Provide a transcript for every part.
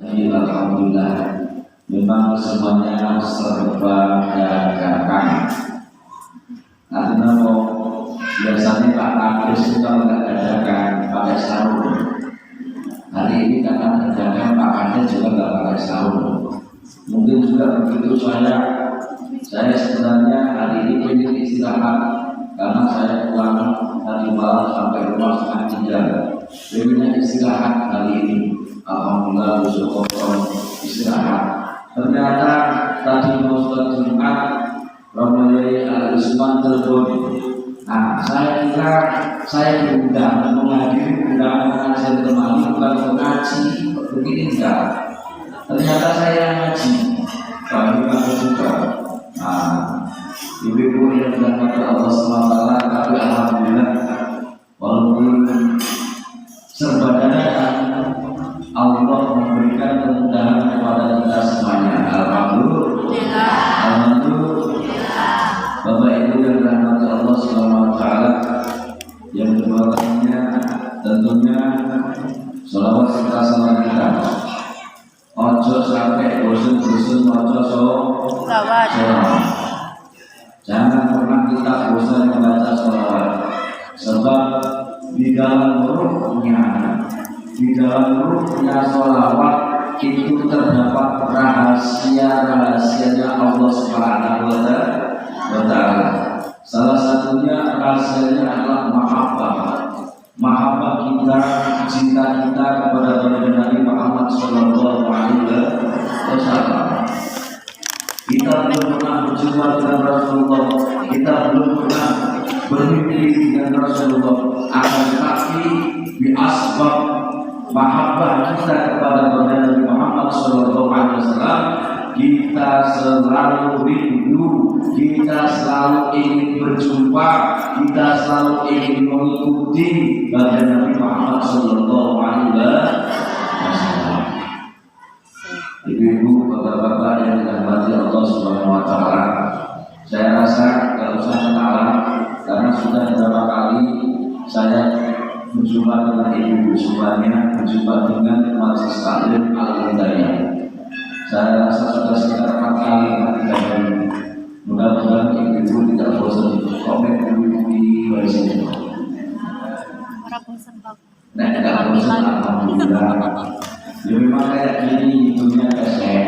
Alhamdulillah, memang semuanya serba dadakan. Artinya biasanya Pak Kades itu kalau nggak dadakan pakai sahur. Hari ini karena dadakan Pak Kades juga nggak pakai sahur. Mungkin juga begitu saya sebenarnya hari ini ingin istirahat karena saya pulang tadi malam sampai rumah setengah 3. Pengennya istirahat hari ini. Alhamdulillah besok istirahat. Ternyata tadi mau sholat Jumat Romoyai Al-Usman telepon. Nah, saya kira saya diundang menghadiri undangan pengajian kembali bukan mengaji begini enggak. Ternyata saya ngaji. Bagi juga. Nah, ibu-ibu yang dirahmati Allah SWT, tapi alhamdulillah walaupun serba dadakan Allah memberikan kemudahan kepada kita semuanya. Alhamdulillah. Alhamdulillah. Bapak Ibu yang dirahmati Allah SWT, yang kedua kalinya tentunya sholawat serta salam kita. Ojo sampai bosan-bosan ojo sholawat. Jangan pernah kita bosan membaca sholawat, sebab di dalam ruhnya sholawat itu terdapat rahasia-rahasianya Allah Subhanahu wa Ta'ala. Salah satunya rahasianya adalah mahabbah kita, cinta kita kepada Nabi Muhammad Sallallahu Alaihi Wasallam. Kita belum pernah berjumpa dengan Rasulullah, kita belum pernah bermimpi dengan Rasulullah, akan tetapi di asbab mahabbah kita kepada Nabi Muhammad Sallallahu Alaihi Wasallam, kita selalu rindu, kita selalu ingin berjumpa, kita selalu ingin mengikuti Nabi Muhammad Sallallahu Alaihi Wasallam. Ibu-ibu, bapak-bapak yang dirahmati Allah Subhanahu Wa Taala, saya rasa tidak usah kenalan karena sudah beberapa kali saya berjumpa dengan ibu-ibu semuanya, berjumpa dengan Majelis Taklim Al-Hidayah. Saya rasa sudah sekitar 4 kali dan mudah-mudahan ibu-ibu tidak bosan komen di sini. Nah, tidak bosan, alhamdulillah. Ya memang kayak gini hidupnya kesek.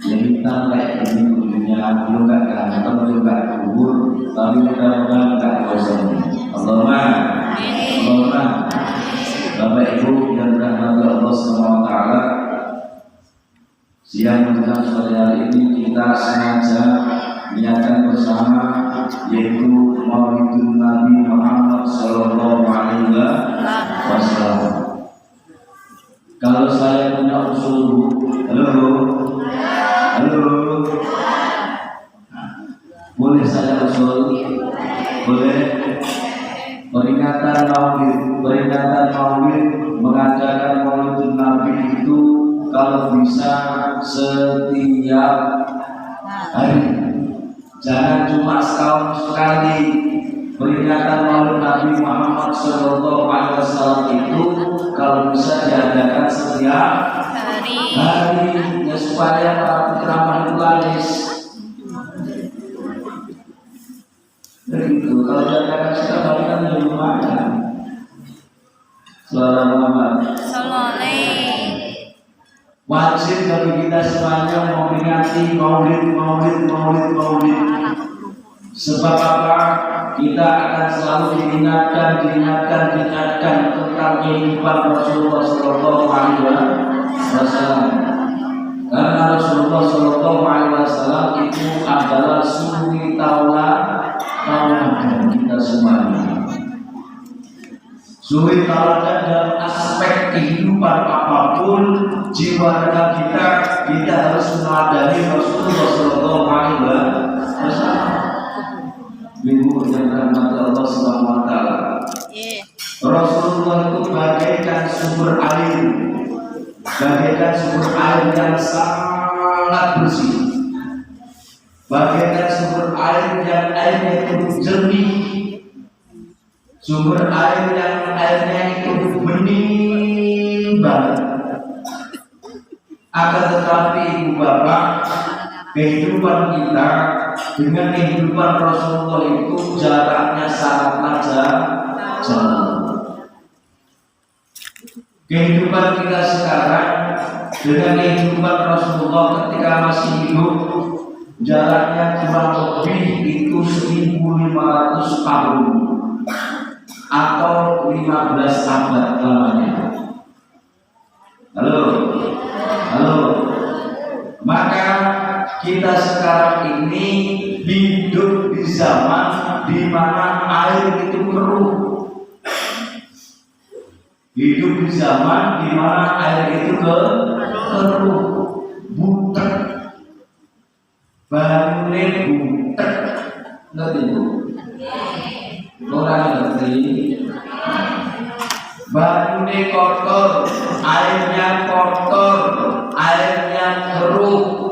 Ya hitam kayak gini hidupnya, belum gak ganteng, belum gak kubur, tapi mudah-mudahan gak bosan. Allahumma. Bapak Ibu yang dirahmati Allah SWT, siang menjelang sore hari ini kita sengaja niatkan bersama, yaitu Maulidun Nabi Muhammad Sallallahu Alaihi Wasallam. Kalau saya punya usul, halo, boleh saya usul? Boleh. Peringatan Maulid mengadakan Maulidun Nabi itu kalau bisa setiap hari, jangan cuma setahun sekali. Peringatan Maulid Nabi Muhammad Sallallahu Alaihi Wasallam itu kalau bisa diadakan setiap hari, ya supaya para putra itu laris. Begitu. Kalau diadakan setiap hari kan lebih lumayan. Sallallahu alaihi. Wajib bagi kita semuanya memperingati Maulid. Sebab apa? Kita akan selalu diingatkan tentang kehidupan Rasulullah Sallallahu Alaihi Wasallam. Karena Rasulullah Sallallahu Alaihi Wasallam itu adalah suri tauladan kita semuanya. Suri tauladan dalam aspek kehidupan apapun, jiwa kita harus meneladani Rasulullah Sallallahu Alaihi Wasallam. Ibu yang dirahmati Allah Subhanahu Wa Taala, Rasulullah itu bagaikan sumber air yang sangat bersih, bagaikan sumber air yang airnya itu jernih, sumber air yang airnya itu bening banget. Akan tetapi ibu bapak, kehidupan kita dengan kehidupan Rasulullah itu jaraknya sangatlah jauh. Kehidupan kita sekarang dengan kehidupan Rasulullah ketika masih hidup jaraknya kurang lebih itu 1500 tahun atau 15 abad lamanya. Halo. Maka kita sekarang ini hidup di zaman di mana air itu keruh. Hidup di zaman di mana air itu keruh, butek, bangunnya butek, ngerti bu? Orang ngerti? Bangunnya kotor, airnya kotor, airnya keruh.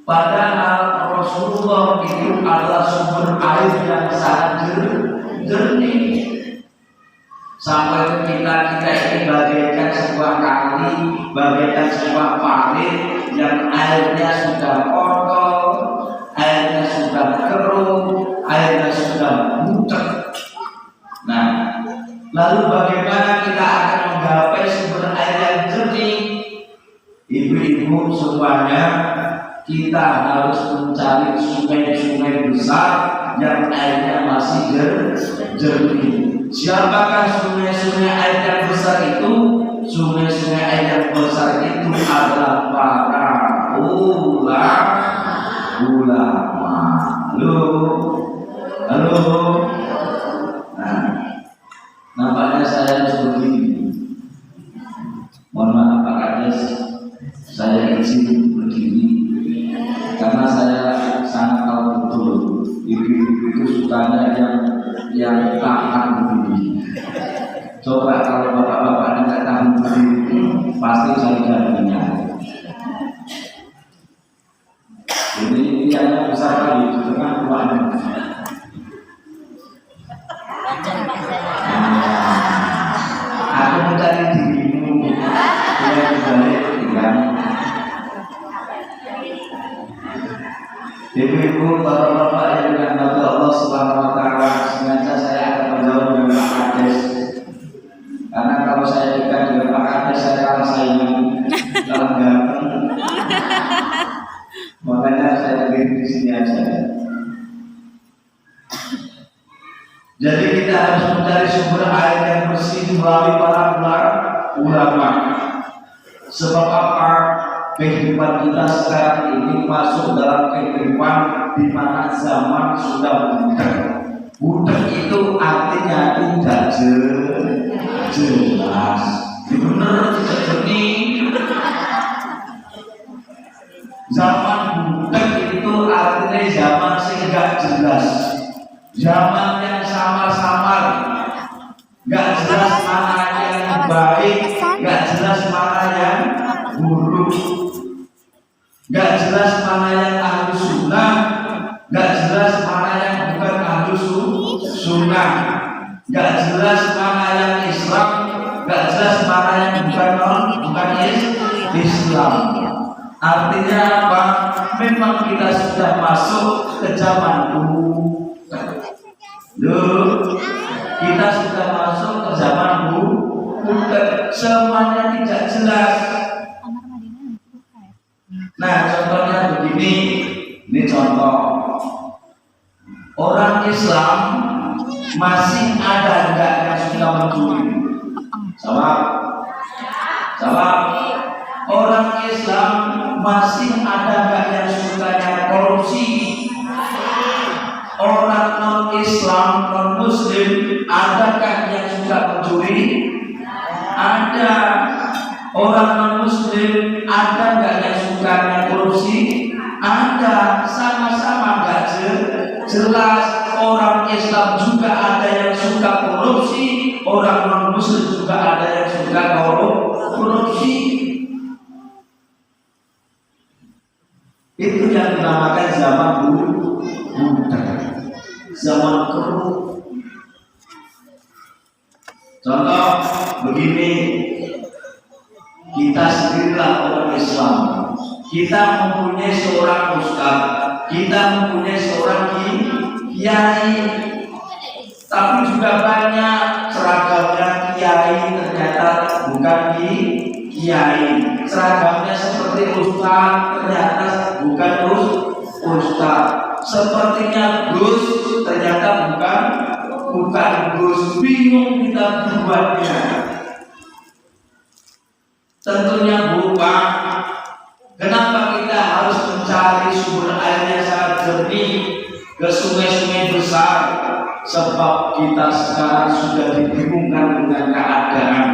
Padahal Rasulullah itu adalah sumber air yang sangat jernih. Sampai kita ini bagaikan sebuah kali, bagaikan sebuah parit yang airnya sudah kotor, airnya sudah keruh, airnya sudah butek. Nah, lalu bagaimana kita akan menggapai sumber air yang jernih? Ibu-ibu semuanya, kita harus mencari sungai-sungai besar yang airnya masih jernih. Siapakah sungai-sungai air yang besar itu? Sungai-sungai air yang besar itu adalah para ulama. Halo. Nah, nampaknya saya harus begini. Mohon maaf Pak Kades, saya izin berdiri karena saya sangat tahu betul ibu-ibu itu sukanya yang tahan berdiri. Coba kalau bapak-bapak tidak tahan berdiri, pasti saya gantinya. Jadi impiannya besar kali di tengah ruangan. Aku mencari dirimu, dia kembali tinggal. Ibu-ibu, bapak-bapak yang dirahmati Allah Subhanahu wa Ta'ala, sengaja saya akan menjawab dengan Pak Kades. Karena kalau saya dekat dengan Pak Kades, saya akan saingan dalam ganteng. Makanya saya berdiri di sini aja. Jadi kita harus mencari sumber air yang bersih melalui para ulama. Sebab apa? Kehidupan kita sekarang ini masuk dalam kehidupan di mana zaman sudah butek. Butek itu artinya tidak jelas. Benar tidak jernih. Zaman butek itu artinya zaman sehingga jelas. Zaman yang samar-samar, nggak jelas mana yang baik, nggak jelas mana yang buruk. Gak jelas mana yang ahlu sunnah, gak jelas mana yang bukan ahlu sunnah, gak jelas mana yang Islam, gak jelas mana yang bukan Islam. Artinya apa? Memang kita sudah masuk ke zaman kita sudah masuk ke zaman semuanya tidak jelas. Nah, contohnya begini, ini contoh. Orang Islam masih ada enggak yang suka mencuri? Jawab. Orang Islam masih ada enggak yang sukanya korupsi? Orang non-Islam, non-Muslim, adakah yang suka mencuri? Ada. Orang non-Muslim ada nggak yang sukanya korupsi? Ada, sama-sama nggak jelas. Orang Islam juga ada yang suka korupsi, orang non-Muslim juga ada yang suka korupsi. Itu yang dinamakan zaman butek, zaman keruh. Contoh begini. Kita sendirilah orang Islam. Kita mempunyai seorang ustaz, kita mempunyai seorang kiai, tapi juga banyak seragamnya kiai ternyata bukan kiai. Seragamnya seperti ustaz ternyata bukan ustaz. Sepertinya Gus ternyata bukan Gus. Bingung kita buatnya. Tentunya bukan. Kenapa kita harus mencari sumber air yang sangat jernih ke sungai-sungai besar? Sebab kita sekarang sudah dibingungkan dengan keadaan.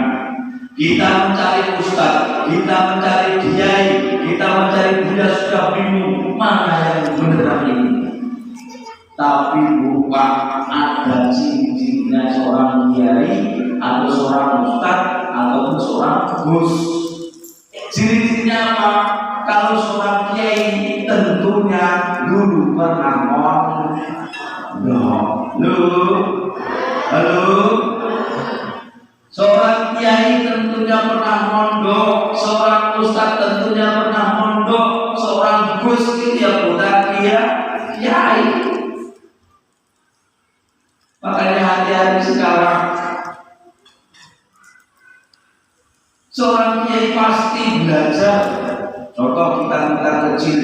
Kita mencari ustaz, kita mencari kiai, kita mencari buya, sudah bingung mana yang benar ini. Tapi bukan ada ciri-cirinya seorang kiai atau seorang ustaz atau seorang gus. Ciri-cirinya apa? Kalau seorang kiai tentunya dulu pernah halo. Seorang kiai tentunya pernah mondok, seorang ustaz tentunya pernah mondok, seorang gus dia bukan kiai. Makanya hati-hati sekarang. Seorang kiai pasti belajar. Contoh kita kecil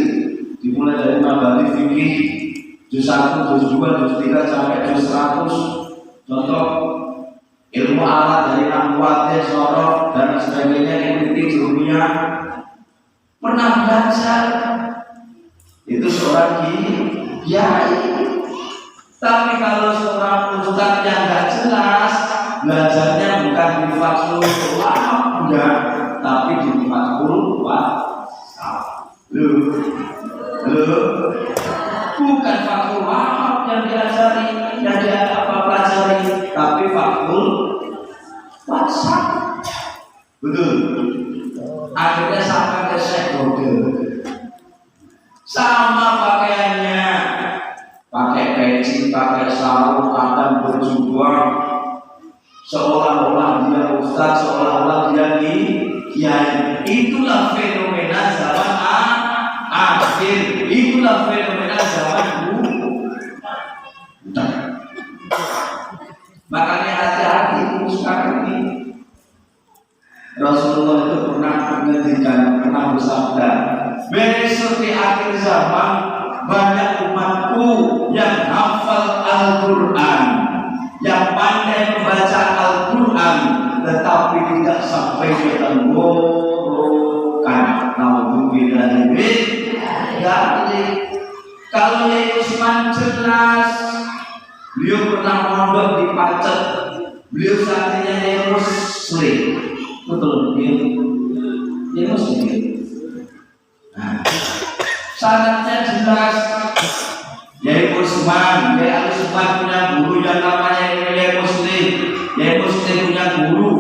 dimulai dari mabadi fikih juz 1, juz 2, juz 3 sampai juz 100. Contoh ilmu alat dari nahwu, sorof dan sebagainya, kritik ilmiah pernah belajar. Itu seorang kiai. Tapi kalau seorang ustaz yang nggak jelas, belajarnya bukan di Fathul Wahab, enggak, tapi di Fathul Wahab. Bukan Fathul Wahab yang diajari, yang dia pelajari, tapi Fathul Wahab. Betul. Akhirnya sampai ke Syekh Bodil. Sama pakaiannya, pakai peci, pakai sarung, kadang berjubah, seolah-olah dia ustaz, seolah-olah dia kiai. Itulah fenomena zaman akhir. Itulah fenomena zaman dulu. Makanya hati-hati sekarang ini. Rasulullah itu pernah menghentikan, pernah bersabda, besok di akhir zaman banyak umatku yang hafal Al-Quran, yang pandai membaca Al-Quran, tetapi tidak sampai ke tenggorokan. Naudzubillah. Kalau Yai Usman jelas, beliau pernah mondok di Pacet, beliau santrinya Yai Muslim. Betul, dia Muslim. Nah, sanadnya jelas. Yai Usman punya guru yang namanya Yai Muslim. Yai Muslim punya guru,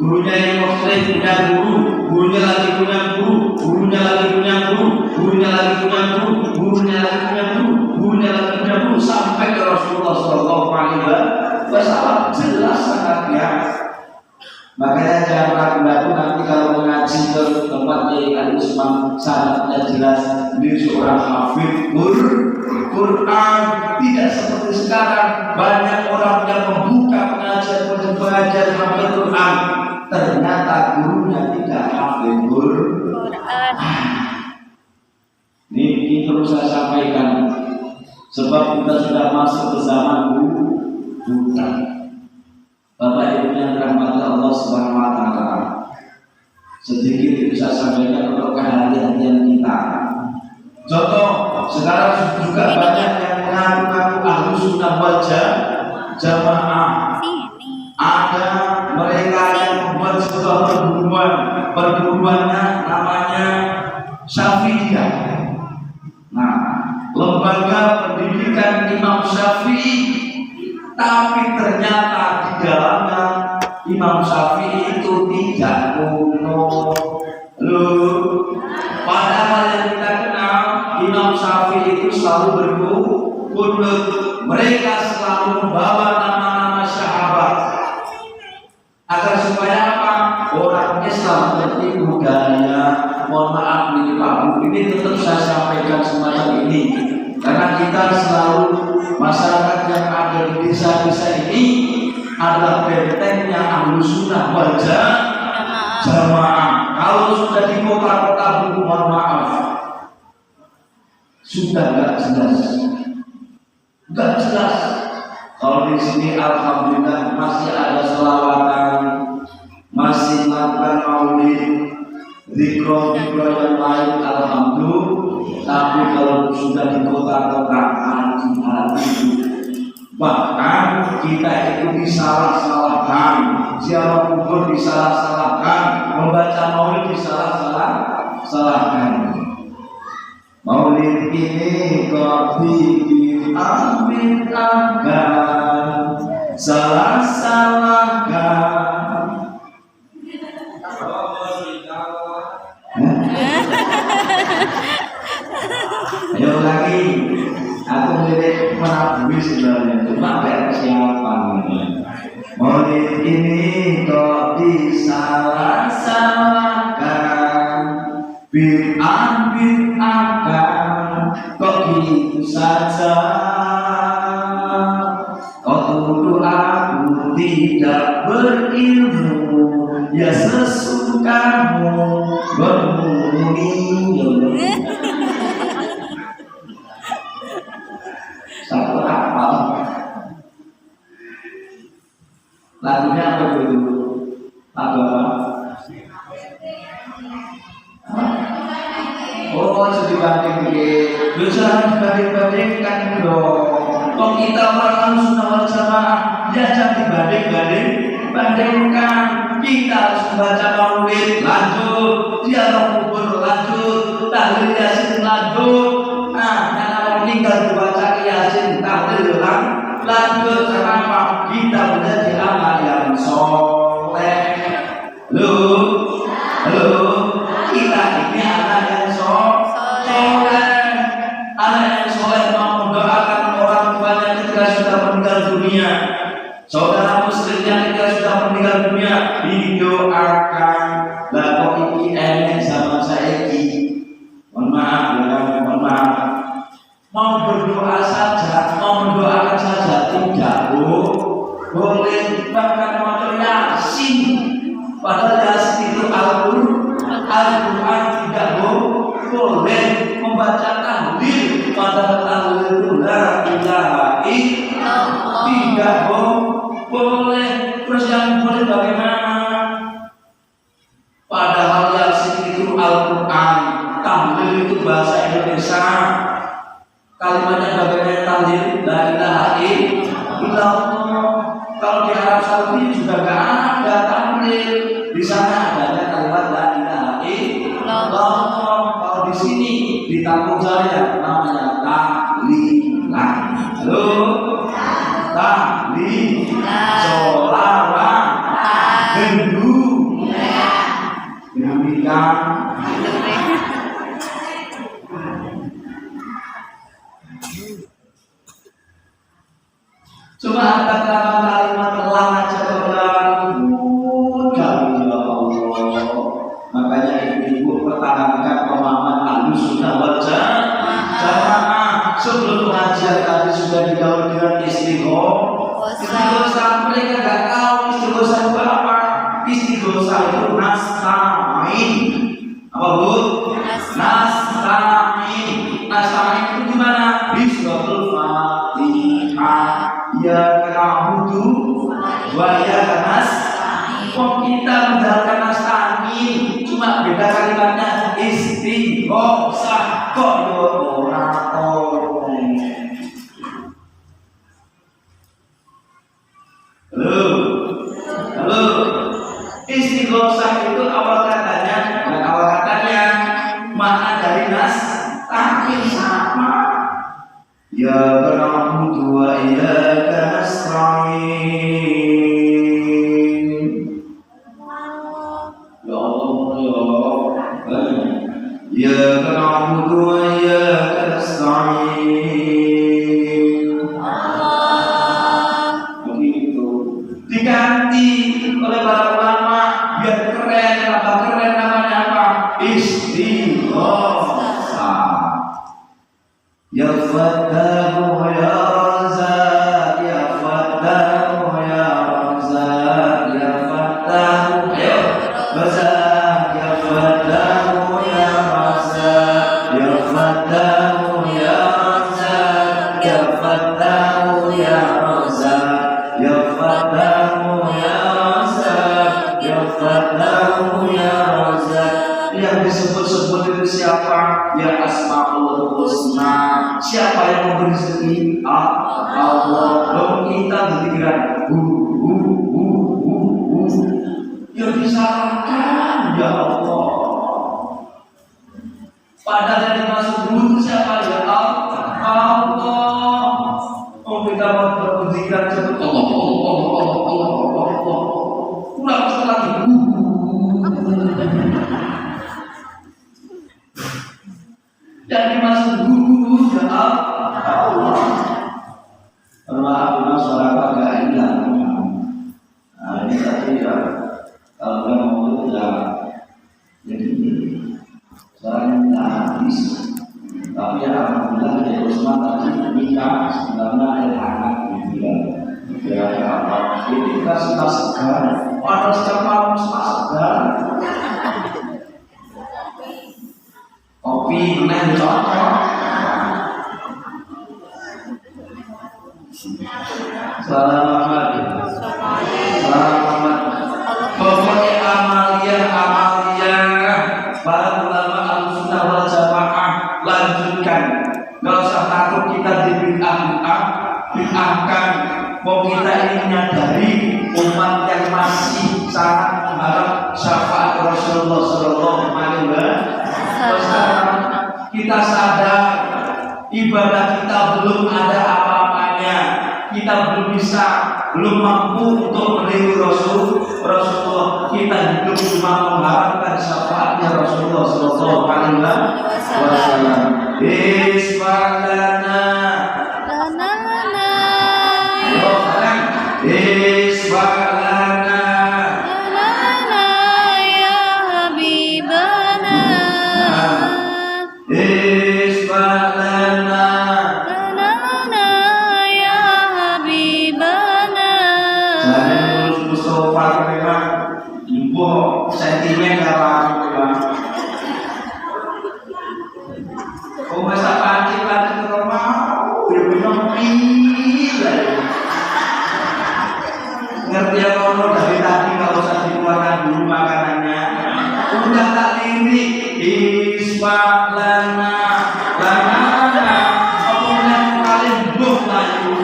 gurunya Yai Muslim punya guru, gurunya lagi punya guru, gurunya lagi punya guru, gurunya lagi punya guru, gurunya lagi punya guru, gurunya lagi punya guru, sampai ke Rasulullah SAW. Jelas sanadnya. Makanya jangan ragu-ragu nanti kalau mengaji ke tempat Yai Usman, sanadnya jelas. Beliau seorang hafid Quran. Tidak seperti sekarang banyak orang yang membuka pengajian belajar hafid Quran, ternyata gurunya tidak hafid Quran. Ini perlu saya sampaikan, sebab kita sudah masuk ke zaman buta. Bapak Ibu yang dirahmati Allah Subhanahu wa Ta'ala, sedikit bisa sampaikan untuk kehati-hatian kita. Contoh, sekarang juga banyak yang mengaku-ngaku ahlu sunnah wal jamaah. Ada mereka yang membuat sebuah perguruannya namanya Syafi'iyah. Nah, lembaga pendidikan Imam Syafi'i. Tapi ternyata di dalamnya Imam Syafi'i itu tidak kuno. Padahal yang kita kenal Imam Syafi'i itu selalu berkunut. Mereka selalu membawa nama-nama sahabat agar supaya apa? Orang Islam mengerti budaya. Mohon maaf Ini tetap saya sampaikan semacam ini karena kita selalu masyarakat yang ada di desa-desa ini adalah bentengnya Ahlussunnah wal Jamaah. Kalau sudah di kota-kota, mohon maaf, sudah nggak jelas. Kalau di sini alhamdulillah masih ada selawatan, masih melakukan maulid, zikro yang lain, alhamdulillah. Tapi kalau sudah di kota-kota hati-hati, bahkan kita itu disalah-salahkan, ziarah kubur disalah-salahkan, membaca maulid disalah-salahkan. Maulid ini kau amin akan salah-salahkan. Ayo lagi, aku lirik menabui sebenarnya, cuma ada persiapan. Maulid ini kok disalah-salahkan, bid'ah kan, kok gitu saja. Kau tuduh aku tidak berilmu, ya sesukamu bermuni. Satu apa? Lagunya apa dulu? Lagu apa? Oh, jadi banding. Jangan dibanding-bandingkan dong. Kok kita orang Ahlussunnah wal Jamaah, ya jangan dibanding-bandingkan. Kita harus membaca maulid, lanjut, ziarah kubur, lanjut, tahlil yasin, lanjut. Nah, karena meninggal dibaca yasin, tahlil, lanjut. Kenapa? Kita menjadi amal yang soleh. Halo, kita ini anak yang soleh. Anak yang soleh mau mendoakan orang tuanya ketika sudah meninggal dunia. Saudara muslimnya ketika sudah meninggal dunia didoakan. Lah kok iki enek zaman saiki. Mohon maaf ya, mohon maaf. Mau berdoa saja, mau mendoakan saja tidak boleh, bahkan mau yasin. Padahal yasin itu Al-Quran tidak boleh membaca tahlil. Padahal tahlil itu la ilaha illallah, tidak boleh. Terus yang boleh bagaimana? Padahal yasin itu Al-Quran, tahlil itu bahasa Indonesia. Kalimatnya bagaimana tahlil? La ilaha illallah. Kalau di Arab Saudi juga nggak ada tahlil. Di sana adanya kalimat la ilaha illallah. Kalau di sini di kampung saya namanya tahlilan. Halo, tahlilan, sholawat, gendu, demikian. Cuma ada kalimat telah aja kami ya Allah. Makanya ibu pertahankan pemahaman Ahlussunnah wal Jamaah. Sebelum pengajian tadi sudah digaul dengan istighosa. Mereka nggak tahu istighosa itu apa. Istighosa itu nasta'in. Apa bu? Nasta'in. Nasta'in itu gimana? Bismillahirrahmanirrahim. Ya na'budu wa ya nasta'in. Kok kita menjalankan nasta'in, cuma beda kalimatnya istighosa. Kok yo ora Halo. Istighosa itu awal katanya, makna dari nasta'in sama. Ya na'budu wa iyyaka nasta'in. Ya Allah, ya na'budu wa iyyaka nasta'in. Begitu. Diganti oleh para ulama biar keren, tambah keren, namanya apa? Istighosa. Ya Fattahu ya Razak, ya Fattahu ya Razak, ya Fattahu ya Razak, ya Fattahu ya Razak, ya Fattahu ya Razak, ya Fattahu ya Razak, ya Fattahu ya Razak, ya Fattahu ya Razak. Yang disebut-sebut itu siapa? Ya Asmaul Husna. Siapa yang memberi rezeki? Allah. Lalu kita berpikiran ya disalahkan ya Allah. Padahal yang dimaksud itu siapa? Ya Allah. Oh kita mau berpikiran sebut Allah. Udah usah lagi. Dan dimaksud guru ya Allah. Maaf, suara agak hilang. Nah ini tadi ya, kalau nggak mau ya, jadi suaranya tidak habis. Tapi ya alhamdulillah ya Usman tadi nikah sebenarnya ada anak gitu ya. Ya apa? Ini kita sudah segar. Padahal setiap malam sudah segar. Kopi menang cocok. Selamat pokoknya amalia para ulama al-sunnah wal jamaah lanjutkan. Gak usah takut kita bid'ahkan. Mau kita ini menyadari umat yang masih sangat mengharap syafaat Rasulullah Sallallahu Alaihi Wasallam. Kita sadar ibadah kita belum ada apa-apanya. Kita belum mampu untuk meniru Rasulullah. Kita hidup cuma mengharapkan syafaatnya Rasulullah Sallallahu Alaihi Wasallam. Isfalana, isfalana, ya Habibana, isfalana. Sentimen kalau aku bilang, oh masa pancing ke rumah, udah bilang pilih. Ngerti ya kalau dari tadi nggak usah dikeluarkan dulu makanannya, udah tak lirik. Isfalana, lana, apa yang paling buh lagi?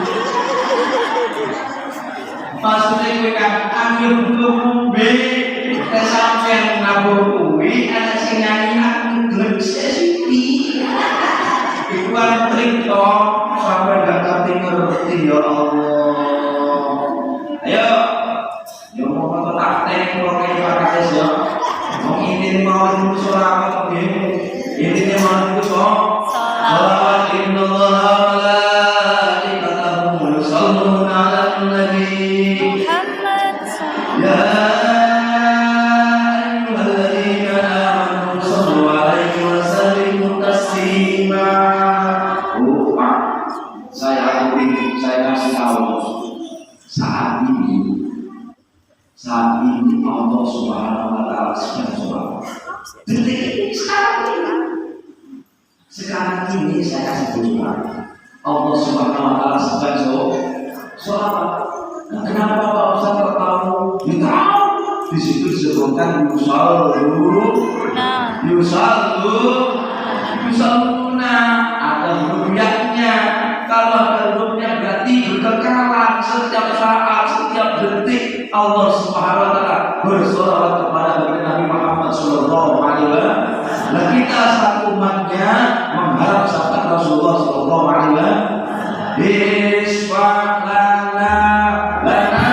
Maksudnya gue kan ambil buku B. Sampai ngabur kuwi ada sing nyanyi aku gelem sesipi. Iku kan trik toh sampai gak ngerti ya Allah. Ayo, yo mau foto taktek kok pakai ya. Mau ini mau itu suara apa ini mau itu salawat innallaha wa malaikatahu yusholluna 'alan nabi Muhammad ya saat ini Allah Subhanahu wa Ta'ala sedang sekarang ini saya kasih tunjukan Allah Subhanahu wa Ta'ala sedang sholat. Nah, kenapa Pak Ustaz tahu? Tahu di situ disebutkan yusalluna ada rukyatnya. Kalau ada rukyat berarti berkekalan setiap saat, setiap detik Allah Subhanahu wa Ta'ala bersolawat kepada Nabi Muhammad Sallallahu Alaihi Wasallam. Nah kita satu umatnya mengharap syafaat Rasulullah Sallallahu Alaihi Wasallam. Isfalana, lana,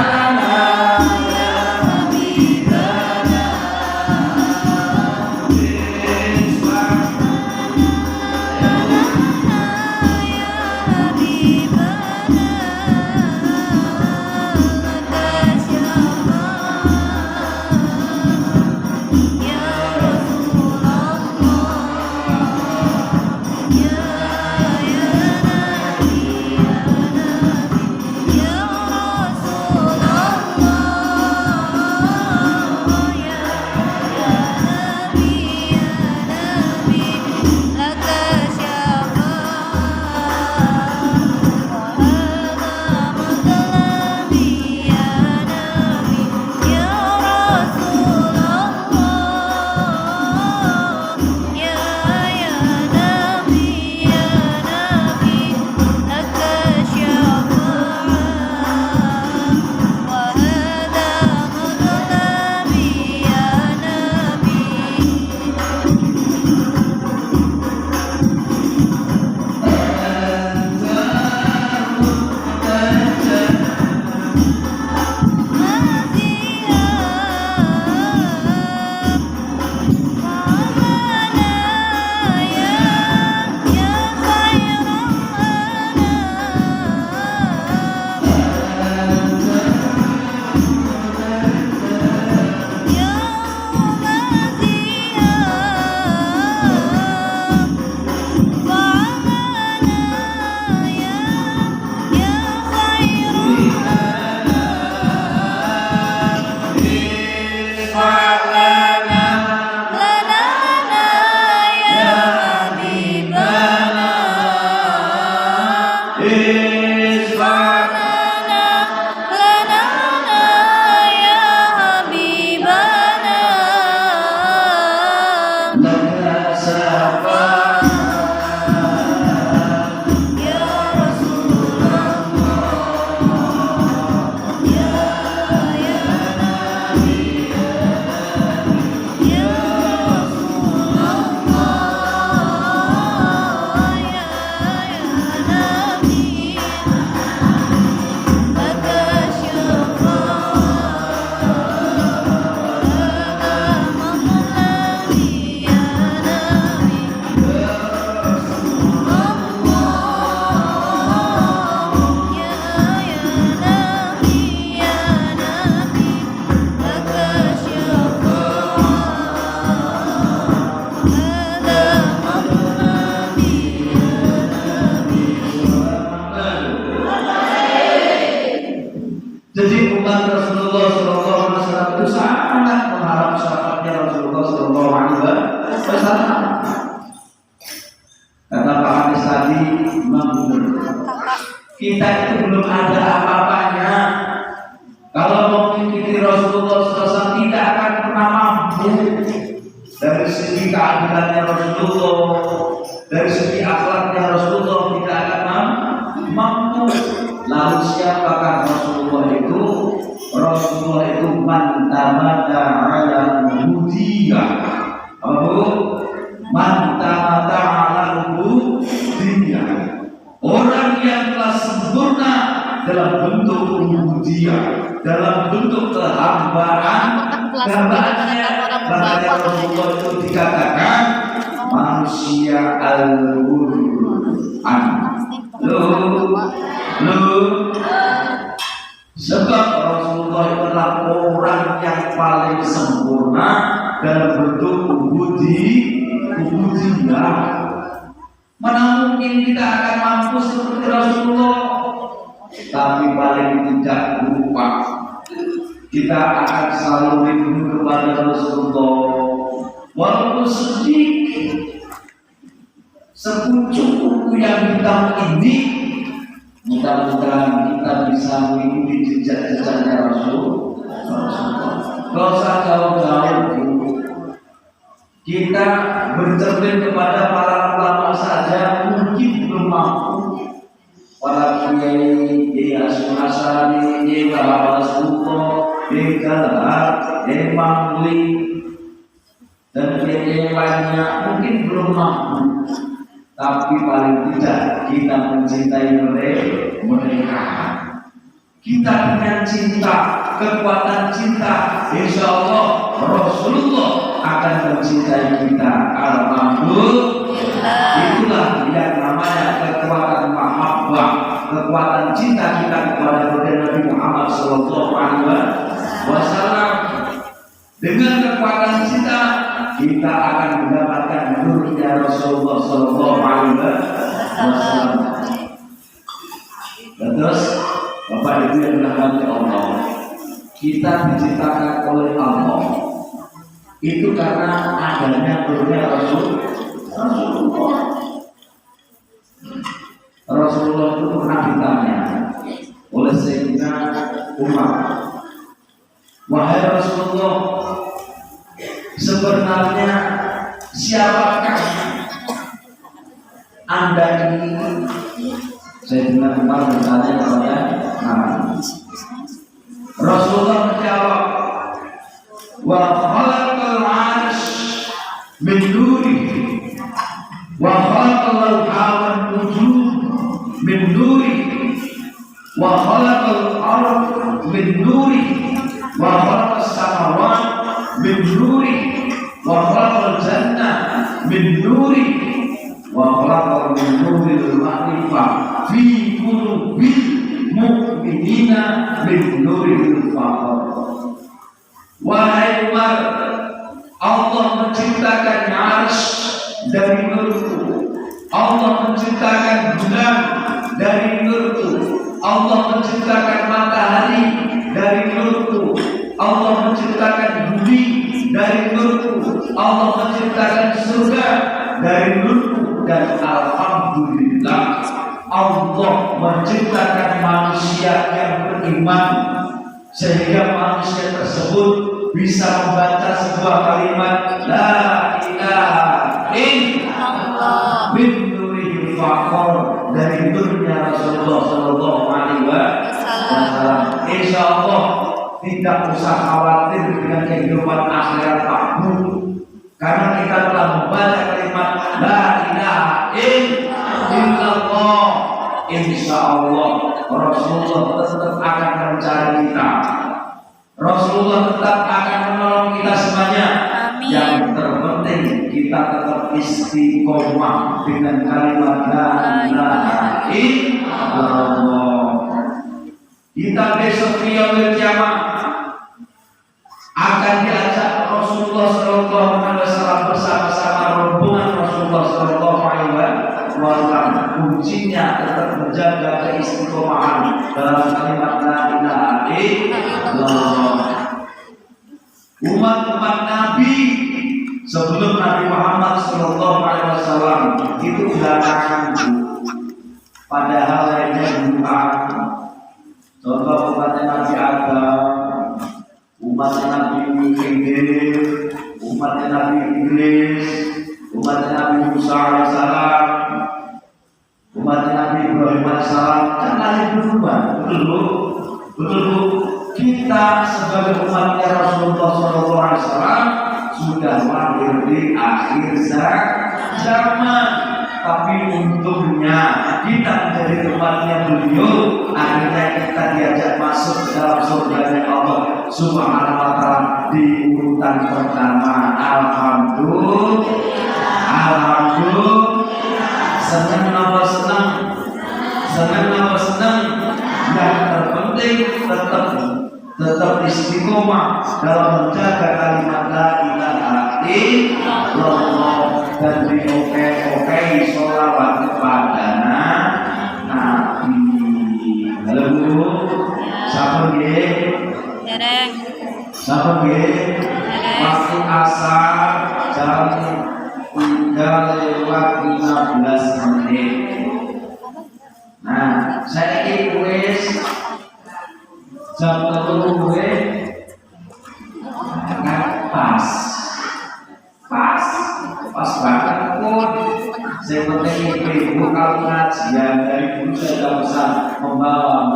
Ya Kata Pak Anies tadi, memang benar. Kita itu belum ada apa-apanya. Kalau mau mengikuti Rasulullah SAW tidak akan pernah mampu. Dari segi keadilannya Rasulullah, dari segi akhlaknya Rasulullah tidak akan mampu. Lalu siapakah Rasulullah itu? Rasulullah itu man tamada ala ubudiyah. Apa bu? Man tamada ala ubudiyah. Orang yang telah sempurna dalam bentuk ubudiyah, dalam bentuk kehambaan, gambarnya Rasulullah itu dikatakan manusia al-Qur'an. Sebab Rasulullah itu adalah orang yang paling sempurna dalam bentuk ubudiyah. Mana mungkin kita akan mampu seperti Rasulullah? Tapi paling tidak lupa kita akan selalu rindu kepada Rasulullah. Walaupun sedikit sepucuk buku yang hitam ini, mudah-mudahan kita bisa mengikuti jejak-jejaknya Rasulullah. Gak usah jauh-jauh, kita bercermin kepada para ulama saja mungkin belum mampu. Para kiai, Hasyim Asy'ari, Bapak Rasulullah, Galak, Mangli, dan kiai lainnya mungkin belum mampu. Tapi paling tidak kita mencintai mereka. Kita dengan cinta, kekuatan cinta, insya Allah Rasulullah akan mencintai kita. Alhamdulillah. Itulah yang namanya kekuatan mahabbah, kekuatan cinta kita kepada Nabi Muhammad SAW. Dengan kekuatan cinta kita akan mendapatkan nurnya Rasulullah SAW. Terus Bapak Ibu yang dirahmati Allah, kita diciptakan oleh Allah itu karena adanya nurnya Rasulullah. Rasulullah itu pernah ditanya oleh Sayyidina Umar, wahai Rasulullah, sebenarnya siapakah Anda ini? Sayyidina Umar bertanya kepada Nabi. Rasulullah menjawab, wa khalaqal 'arsy min nuri wa khalaqal hawan nujum min nuri wa khalaqal ardh min nuri wa khalaqas samawat min nuri wa khalaqal jannah min nuri wa khalaqal min nuril ma'rifah fi qulubil mu'minina min nuril faqr. Wahai Umar, Allah menciptakan arsy dari nurku, Allah menciptakan bulan dari nurku, Allah menciptakan matahari dari nurku, Allah menciptakan bumi dari nurku, Allah menciptakan surga dari nurku. Dan alhamdulillah Allah menciptakan manusia yang beriman sehingga manusia tersebut bisa membaca sebuah kalimat la ilaha illallah min nuril faqr, dari nurnya Rasulullah sallallahu alaihi wasallam. Insyaallah tidak usah khawatir dengan kehidupan akhirat Pak, karena kita telah membaca kalimat la ilaha illallah. Insyaallah Rasulullah tetap akan mencari kita, Rasulullah tetap akan menolong kita semuanya. Amin. Yang terpenting kita tetap istiqomah dengan kalimat la ilaha illallah. Kita besok yaumul kiamat akan diajak Rasulullah sallallahu alaihi wasallam bersama-sama rombongan Rasulullah sallallahu alaihi wasallam. Kuncinya tetap menjaga keistiqomahan dalam kalimat la ilaha illallah. Umat Nabi sebelum Betul Nabi Muhammad Sallallahu Alaihi Wasallam itu belakangan, padahal lainnya duluan. Contoh umatnya Nabi Adam, umatnya Nabi Khidir, umatnya Nabi Idris, umatnya Nabi Musa alaihissalam, umatnya Nabi Ibrahim alaihissalam, kan lahir duluan. Betul. Kita sebagai umatnya Rasulullah SAW sudah lahir di akhir zaman. Tapi untungnya kita menjadi umatnya beliau, akhirnya kita diajak masuk ke dalam surganya Allah Subhanahu wa Ta'ala di urutan pertama. Alhamdulillah. Senang apa senang? Yang terpenting tetap istiqomah dalam menjaga kalimat la ilaha illallah dan dioke-oke sholawat kepada Nabi. Halo Bu, siapa nggih? Dereng. Siapa nggih? Waktu asar jam 3:15. Nah, saya ini wis jam 3 gue pas banget pun. Saya penting ibu kalau ngajian dari dulu saya tidak bisa membawa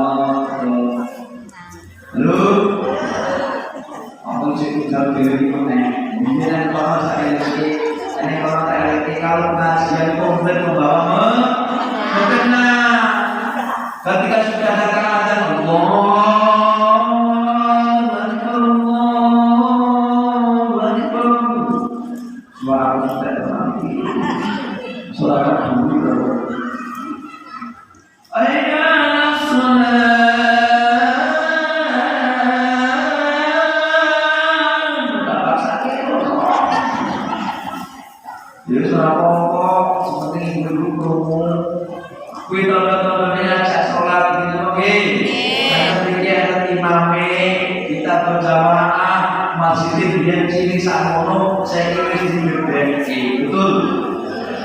lu aku cukup jauh dari mana mungkin kalau saya ini kalau saya kalau ngajian komplit membawa ketika sudah datang azan suara sudah terangkat suara dulu jadi suara pokok seperti ibu promo kui tonton-tontonnya ajak sholat gitu oke ketika ada imame kita berjamaah masjid dia ciri samono saya kira di BNI betul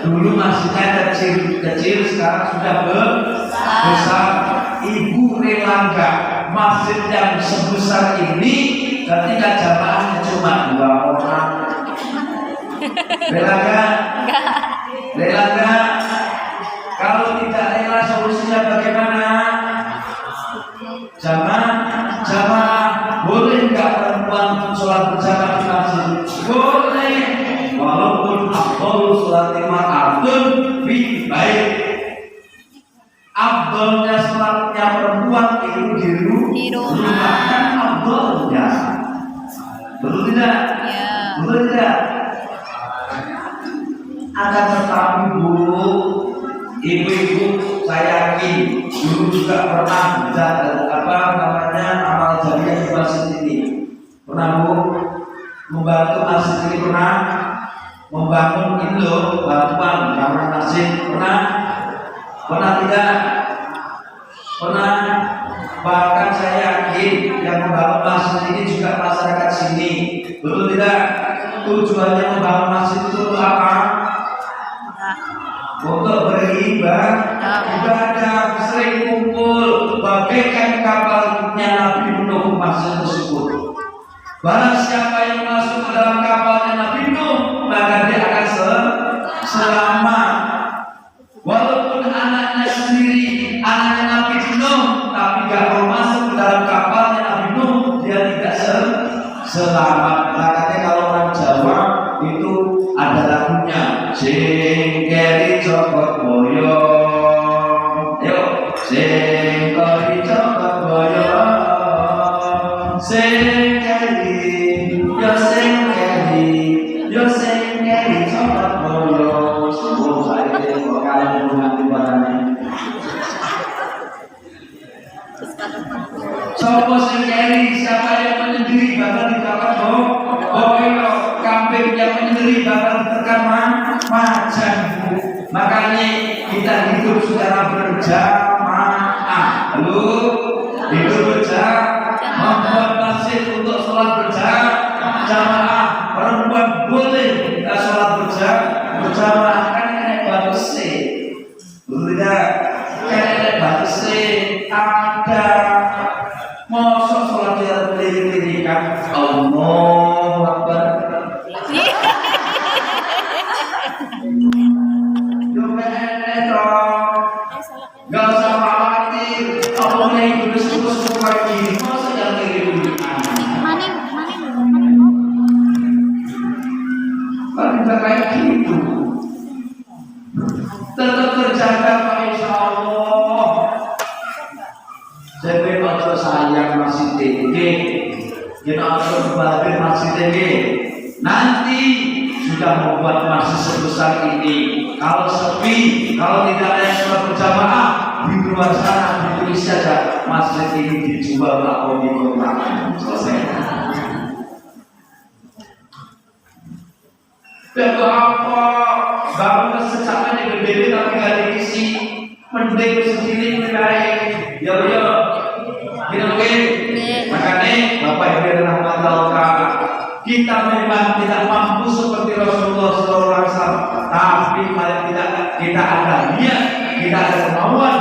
dulu masjidnya kecil sekarang sudah besar. Ibu rela nggak masjid yang sebesar ini ketika jamaahnya cuma 2 orang? Rela nggak? Kalau tidak rela solusinya bagaimana? Jamaah boleh nggak perempuan sholat berjamaah di masjid? Boleh, walaupun afdol sholat imam'atun lebih baik. Afdolnya sholatnya perempuan itu di rumah kan afdolnya. Betul tidak? Ya. Betul tidak? Akan tetapi Bu, ibu-ibu saya yakin dulu juga pernah amal jariah di masjid ini. Pernah Bu membantu masjid ini, pernah membangun ini loh bantuan bangunan masjid, pernah tidak? Pernah. Bahkan saya yakin yang membangun masjid ini juga masyarakat sini. Betul tidak? Tujuannya membangun masjid itu untuk apa? Untuk beribadah, sering kumpul, bagaikan kapalnya Nabi Nuh masjid tersebut. Barang siapa yang masuk ke dalam kapalnya Nabi Nuh, maka dia akan selamat. Walaupun anaknya sendiri, anaknya Nabi Nuh, tapi kalau masuk ke dalam kapalnya Nabi Nuh, dia tidak selamat. Makanya kalau orang Jawa itu ada lagunya, sing keri cokot boyo, yuk, sing keri cokot boyo, sing keri, yo sing keri cokot boyo. Sebelum saya kok kalian mengerti barangnya. Sopo sing keri, siapa yang menyendiri bakal dibakar boyo, kambing yang menyendiri bakal ditekan macan. Makanya kita hidup secara berjamaah. Lalu hidup berjamaah, membuat masjid untuk sholat berjamaah. Perempuan boleh kita sholat teriak Allahu Akbar. Gak usah khawatir, Allah yang terus lagi, masa yang kirim Maning. kan bisa kayak gitu. Tetap terjaga Pak, insya Allah. Jadi kalau sayang masih tinggi, kita harus berbahagia masih tinggi. Nanti sudah membuat masjid sebesar ini. Kalau sepi, kalau tidak ada yang sholat berjamaah di luar sana ditulis saja masjid ini dijual atau dikontrak. Selesai. Dan apa? Bangun secapnya yang gede tapi gak diisi. Mending sendiri menaik. Ya. Kita mungkin. Makanya Bapak Ibu yang rahmat Allah, kita memang tidak mampu seperti Rasulullah SAW, tapi paling tidak kita ada niat, kita ada kemauan